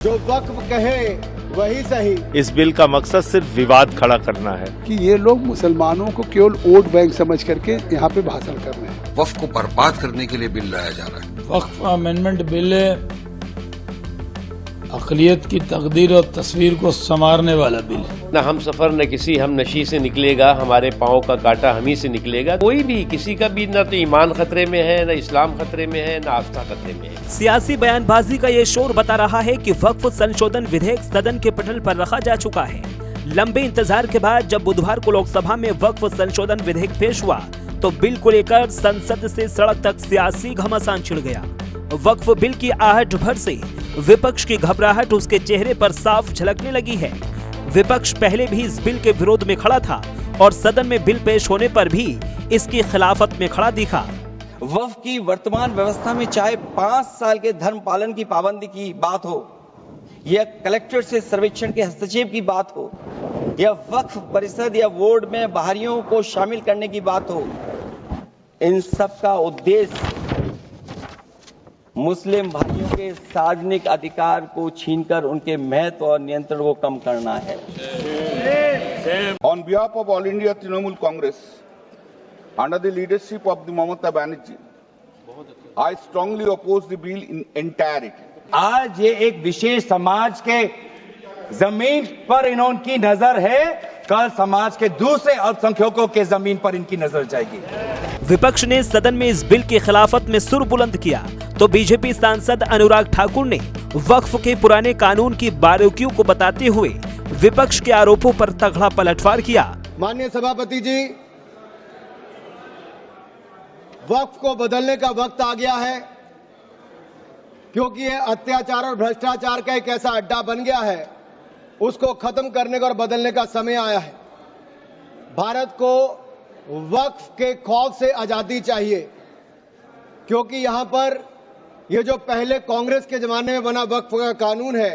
जो वक्फ कहे वही सही। इस बिल का मकसद सिर्फ विवाद खड़ा करना है कि ये लोग मुसलमानों को केवल वोट बैंक समझ करके यहाँ पे भाषण कर रहे हैं। वक्फ को बर्बाद करने के लिए बिल लाया जा रहा है। वक्फ अमेंडमेंट बिल अक़लियत की तकदीर और तस्वीर को संवारने वाला बिल है। न हम सफर न किसी हम नशी से निकलेगा, हमारे पाँव का कांटा हम ही से निकलेगा। कोई भी किसी का भी न तो ईमान खतरे में है, न इस्लाम खतरे में है, न आस्था खतरे में है। सियासी बयानबाजी का ये शोर बता रहा है कि वक्फ संशोधन विधेयक सदन के पटल पर रखा जा चुका है। लंबे इंतजार के बाद जब बुधवार को लोकसभा में वक्फ संशोधन विधेयक पेश हुआ तो बिल को लेकर संसद से सड़क तक सियासी घमासान छिड़ गया। वक्फ बिल की आहट भर से विपक्ष की घबराहट उसके चेहरे पर साफ झलकने लगी है। विपक्ष पहले भी इस बिल के विरोध में खड़ा था और सदन में बिल पेश होने पर भी इसकी खिलाफत में खड़ा दिखा। वक्फ की वर्तमान व्यवस्था में चाहे 5 साल के धर्म पालन की पाबंदी की बात हो या कलेक्टर से सर्वेक्षण के हस्तक्षेप की बात हो या वक्फ परिषद या बोर्ड में बाहरियों को शामिल करने की बात हो, इन सब का उद्देश्य मुस्लिम भाइयों के सार्वजनिक अधिकार को छीनकर उनके महत्व और नियंत्रण को कम करना है। On behalf of All India Trinamool Congress, under the leadership of the Mamata Banerjee, I strongly oppose the bill in entirety. आज ये एक विशेष समाज के जमीन पर इनकी नजर है, कल समाज के दूसरे अल्पसंख्यकों के जमीन पर इनकी नजर जाएगी। विपक्ष ने सदन में इस बिल की खिलाफत में सुर बुलंद किया तो बीजेपी सांसद अनुराग ठाकुर ने वक्फ के पुराने कानून की बारीकियों को बताते हुए विपक्ष के आरोपों पर तगड़ा पलटवार किया। माननीय सभापति जी, वक्फ को बदलने का वक्त आ गया है, क्योंकि ये अत्याचार और भ्रष्टाचार का एक ऐसा अड्डा बन गया है, उसको खत्म करने का और बदलने का समय आया है। भारत को वक्फ के खौफ से आजादी चाहिए, क्योंकि यहां पर ये जो पहले कांग्रेस के जमाने में बना वक्फ का कानून है,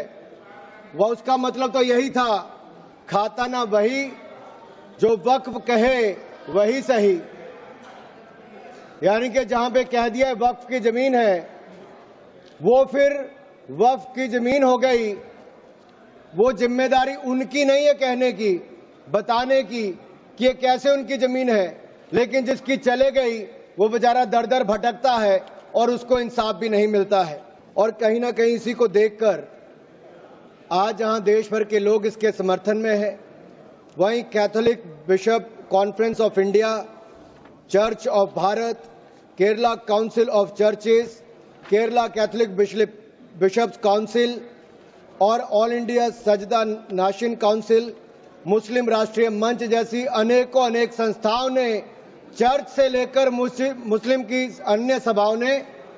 वह उसका मतलब तो यही था, खाता ना वही जो वक्फ कहे वही सही। यानी कि जहां पे कह दिया वक्फ की जमीन है, वो फिर वक्फ की जमीन हो गई। वो जिम्मेदारी उनकी नहीं है कहने की, बताने की कि ये कैसे उनकी जमीन है, लेकिन जिसकी चले गई वो बेचारा दर दर भटकता है और उसको इंसाफ भी नहीं मिलता है। और कहीं ना कहीं इसी को देखकर आज जहां देश भर के लोग इसके समर्थन में है, वहीं Catholic Bishop Conference of India, church of Bharat, Kerala council of churches, Kerala Catholic bishops council और ऑल इंडिया सजदा नाशन काउंसिल, मुस्लिम राष्ट्रीय मंच जैसी अनेक संस्थाओं ने, चर्च से लेकर मुस्लिम की अन्य सभाओं ने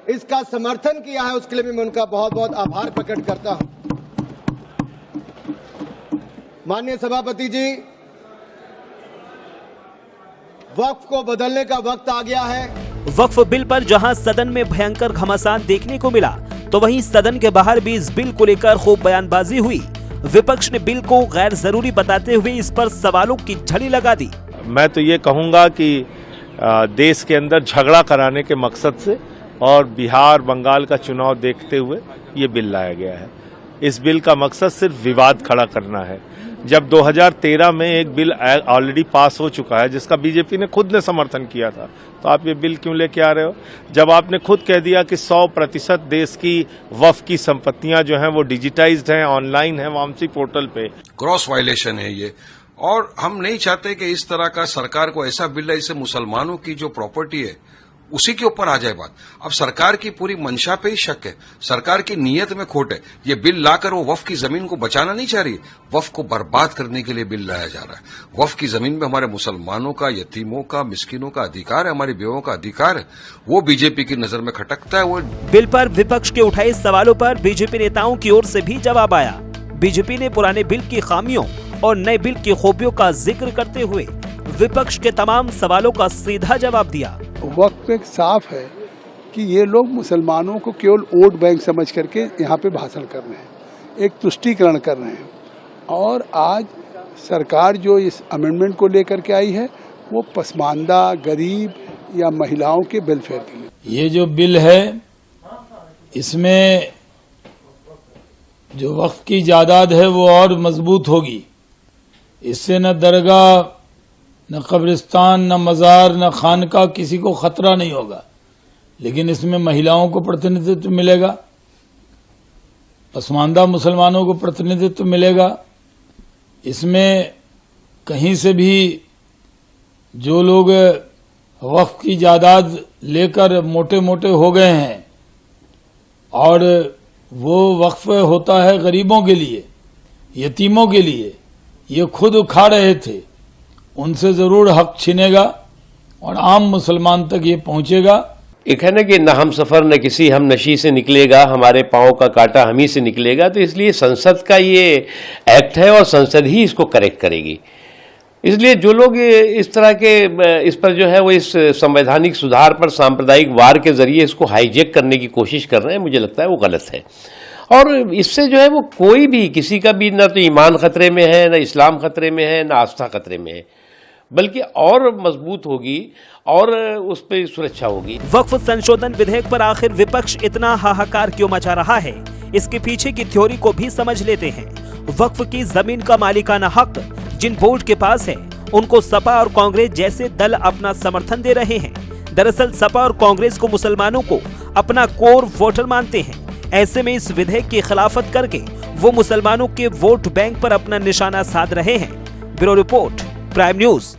इसका समर्थन किया है। उसके लिए भी मैं उनका बहुत बहुत आभार प्रकट करता हूं। माननीय सभापति जी, वक्फ को बदलने का वक्त आ गया है। वक्फ बिल पर जहां सदन में भयंकर घमासान देखने को मिला तो वहीं सदन के बाहर भी इस बिल को लेकर खूब बयानबाजी हुई। विपक्ष ने बिल को गैर जरूरी बताते हुए इस पर सवालों की झड़ी लगा दी। मैं तो ये कहूँगा कि देश के अंदर झगड़ा कराने के मकसद से और बिहार बंगाल का चुनाव देखते हुए ये बिल लाया गया है। इस बिल का मकसद सिर्फ विवाद खड़ा करना है। जब 2013 में एक बिल ऑलरेडी पास हो चुका है जिसका बीजेपी ने खुद ने समर्थन किया था, तो आप ये बिल क्यों लेके आ रहे हो? जब आपने खुद कह दिया कि 100% देश की वक्फ की संपत्तियां जो हैं वो डिजिटाइज्ड हैं, ऑनलाइन हैं वामसी पोर्टल पे, क्रॉस वायलेशन है ये। और हम नहीं चाहते कि इस तरह का सरकार को ऐसा बिल है जिससे मुसलमानों की जो प्रॉपर्टी है उसी के ऊपर आ जाए बात। अब सरकार की पूरी मंशा पे ही शक है, सरकार की नीयत में खोट है। ये बिल लाकर वो वक्फ की जमीन को बचाना नहीं चाह रही, वक्फ को बर्बाद करने के लिए बिल लाया जा रहा है। वक्फ की जमीन में हमारे मुसलमानों का, यतीमों का, मिस्किनों का अधिकार है, हमारी बेवों का अधिकार है, वो बीजेपी की नजर में खटकता है। वो बिल पर विपक्ष के उठाए सवालों पर बीजेपी नेताओं की ओर से भी जवाब आया। बीजेपी ने पुराने बिल की खामियों और नए बिल की खूबियों का जिक्र करते हुए विपक्ष के तमाम सवालों का सीधा जवाब दिया। वक्त एक साफ है कि ये लोग मुसलमानों को केवल वोट बैंक समझ करके यहाँ पे भाषण कर रहे हैं, एक तुष्टीकरण कर रहे हैं। और आज सरकार जो इस अमेंडमेंट को लेकर के आई है वो पसमानदा, गरीब या महिलाओं के वेलफेयर के लिए। ये जो बिल है इसमें जो वक्फ की जायदाद है वो और मजबूत होगी। इससे न दरगाह, न कब्रिस्तान, न मज़ार, न खानका किसी को खतरा नहीं होगा। लेकिन इसमें महिलाओं को प्रतिनिधित्व मिलेगा, पसमानदा मुसलमानों को प्रतिनिधित्व मिलेगा। इसमें कहीं से भी जो लोग वक्फ की जायदाद लेकर मोटे मोटे हो गए हैं, और वो वक्फ होता है गरीबों के लिए, यतीमों के लिए, ये खुद खा रहे थे, उनसे जरूर हक छिनेगा और आम मुसलमान तक ये पहुंचेगा। एक है ना कि न हम सफर न किसी हम नशी से निकलेगा, हमारे पांव का कांटा हम ही से निकलेगा। तो इसलिए संसद का ये एक्ट है और संसद ही इसको करेक्ट करेगी। इसलिए जो लोग इस तरह के इस पर जो है वो इस संवैधानिक सुधार पर सांप्रदायिक वार के जरिए इसको हाईजैक करने की कोशिश कर रहे हैं, मुझे लगता है वो गलत है। और इससे जो है वो कोई भी किसी का भी ना तो ईमान खतरे में है, ना इस्लाम खतरे में है, ना आस्था खतरे में है, बल्कि और मजबूत होगी और उस पर सुरक्षा होगी। वक्फ संशोधन विधेयक पर आखिर विपक्ष इतना हाहाकार क्यों मचा रहा है, इसके पीछे की थ्योरी को भी समझ लेते हैं। वक्फ की जमीन का मालिकाना हक जिन बोर्ड के पास है, उनको सपा और कांग्रेस जैसे दल अपना समर्थन दे रहे हैं। दरअसल सपा और कांग्रेस को मुसलमानों को अपना कोर वोटर मानते हैं। ऐसे में इस विधेयक की खिलाफत करके वो मुसलमानों के वोट बैंक पर अपना निशाना साध रहे हैं। Bureau report, prime news.